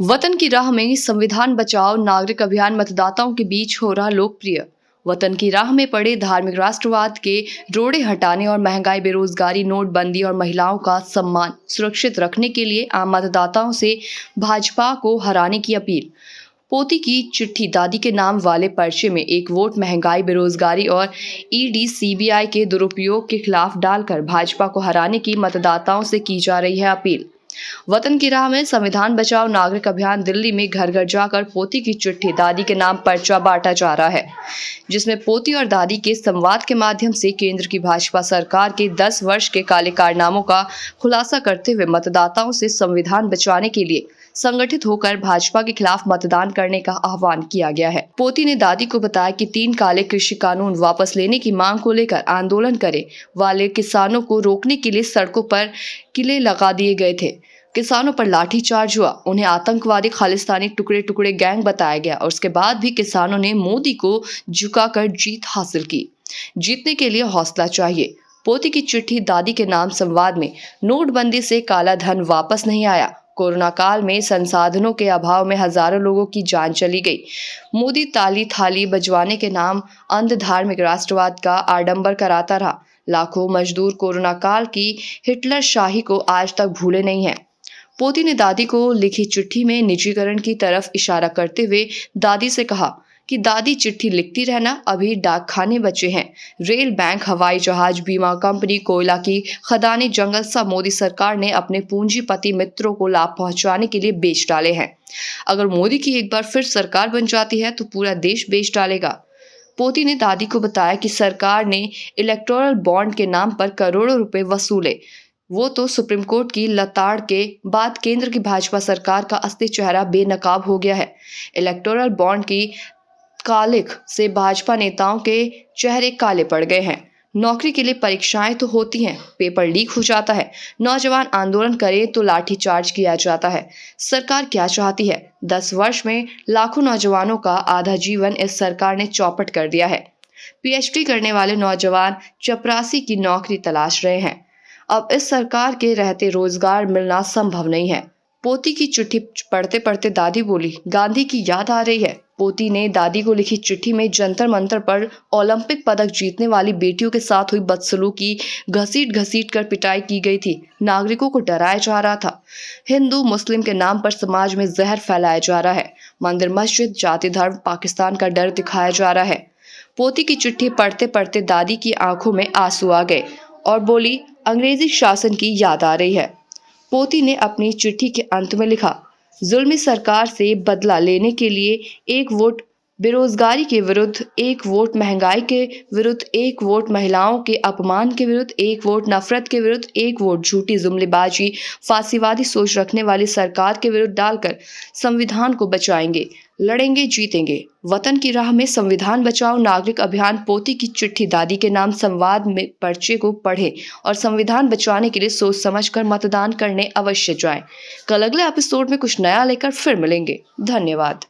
वतन की राह में संविधान बचाओ नागरिक अभियान मतदाताओं के बीच हो रहा लोकप्रिय। वतन की राह में पड़े धार्मिक राष्ट्रवाद के रोड़े हटाने और महंगाई, बेरोजगारी, नोटबंदी और महिलाओं का सम्मान सुरक्षित रखने के लिए आम मतदाताओं से भाजपा को हराने की अपील। पोती की चिट्ठी दादी के नाम वाले पर्चे में एक वोट महंगाई, बेरोजगारी और ईडी सीबीआई के दुरुपयोग के खिलाफ डालकर भाजपा को हराने की मतदाताओं से की जा रही है अपील। वतन की राह में संविधान बचाओ नागरिक अभियान दिल्ली में घर घर जाकर पोती की चिट्ठी दादी के नाम पर्चा बांटा जा रहा है, जिसमें पोती और दादी के संवाद के माध्यम से केंद्र की भाजपा सरकार के 10 वर्ष के काले कारनामों का खुलासा करते हुए मतदाताओं से संविधान बचाने के लिए संगठित होकर भाजपा के खिलाफ मतदान करने का आह्वान किया गया है। पोती ने दादी को बताया कि 3 काले कृषि कानून वापस लेने की मांग को लेकर आंदोलन करे वाले किसानों को रोकने के लिए सड़कों पर किले लगा दिए गए थे। किसानों पर लाठीचार्ज हुआ, उन्हें आतंकवादी खालिस्तानी टुकड़े टुकड़े गैंग बताया गया और उसके बाद भी किसानों ने मोदी को झुकाकर जीत हासिल की। जीतने के लिए हौसला चाहिए। पोती की चिट्ठी दादी के नाम संवाद में नोटबंदी से काला धन वापस नहीं आया। कोरोना काल में संसाधनों के अभाव में हजारों लोगों की जान चली गई। मोदी ताली थाली बजवाने के नाम अंध धार्मिक राष्ट्रवाद का आडंबर कराता रहा। लाखों मजदूर कोरोना काल की हिटलर शाही को आज तक भूले नहीं हैं। पोती ने दादी को लिखी चिट्ठी में निजीकरण की तरफ इशारा करते हुए दादी से कहा कि दादी चिट्ठी लिखती रहना, अभी डाकखाने बचे हैं। रेल, बैंक, हवाई जहाज, बीमा कंपनी, कोयला की खदानें, जंगल सब मोदी सरकार ने अपने पूंजीपति मित्रों को लाभ पहुंचाने के लिए बेच डाले हैं। अगर मोदी की एक बार फिर सरकार बन जाती है तो पूरा देश बेच डालेगा। पोती ने दादी को बताया कि सरकार ने इलेक्टोरल बॉन्ड के नाम पर करोड़ों रुपए वसूले। वो तो सुप्रीम कोर्ट की लताड़ के बाद केंद्र की भाजपा सरकार का असली चेहरा बेनकाब हो गया है। इलेक्टोरल बॉन्ड की कालिख से भाजपा नेताओं के चेहरे काले पड़ गए हैं। नौकरी के लिए परीक्षाएं तो होती हैं, पेपर लीक हो जाता है। नौजवान आंदोलन करें तो लाठीचार्ज किया जाता है। सरकार क्या चाहती है? 10 वर्ष में लाखों नौजवानों का आधा जीवन इस सरकार ने चौपट कर दिया है। पीएचडी करने वाले नौजवान चपरासी की नौकरी तलाश रहे हैं। अब इस सरकार के रहते रोजगार मिलना संभव नहीं है। पोती की चिट्ठी पढ़ते पढ़ते दादी बोली, गांधी की याद आ रही है। पोती ने दादी को लिखी चिट्ठी में जंतर मंतर पर ओलंपिक पदक जीतने वाली बेटियों के साथ हुई बदसलूकी, घसीट घसीट कर पिटाई की गई थी। नागरिकों को डराया जा रहा था। हिंदू मुस्लिम के नाम पर समाज में जहर फैलाया जा रहा है। मंदिर, मस्जिद, जाति, धर्म, पाकिस्तान का डर दिखाया जा रहा है। पोती की चिट्ठी पढ़ते पढ़ते दादी की आंखों में आंसू आ गए और बोली, अंग्रेजी शासन की याद आ रही है। पोती ने अपनी चिट्ठी के अंत में लिखा, जुल्मी सरकार से बदला लेने के लिए 1 वोट बेरोजगारी के विरुद्ध, 1 वोट महंगाई के विरुद्ध, 1 वोट महिलाओं के अपमान के विरुद्ध, 1 वोट नफरत के विरुद्ध, 1 वोट झूठी जुमलेबाजी, फांसीवादी सोच रखने वाली सरकार के विरुद्ध डालकर संविधान को बचाएंगे, लड़ेंगे, जीतेंगे। वतन की राह में संविधान बचाओ नागरिक अभियान पोती की चिट्ठी दादी के नाम संवाद में पर्चे को पढ़ें और संविधान बचाने के लिए सोच समझकर मतदान करने अवश्य जाएं। कल अगले एपिसोड में कुछ नया लेकर फिर मिलेंगे। धन्यवाद।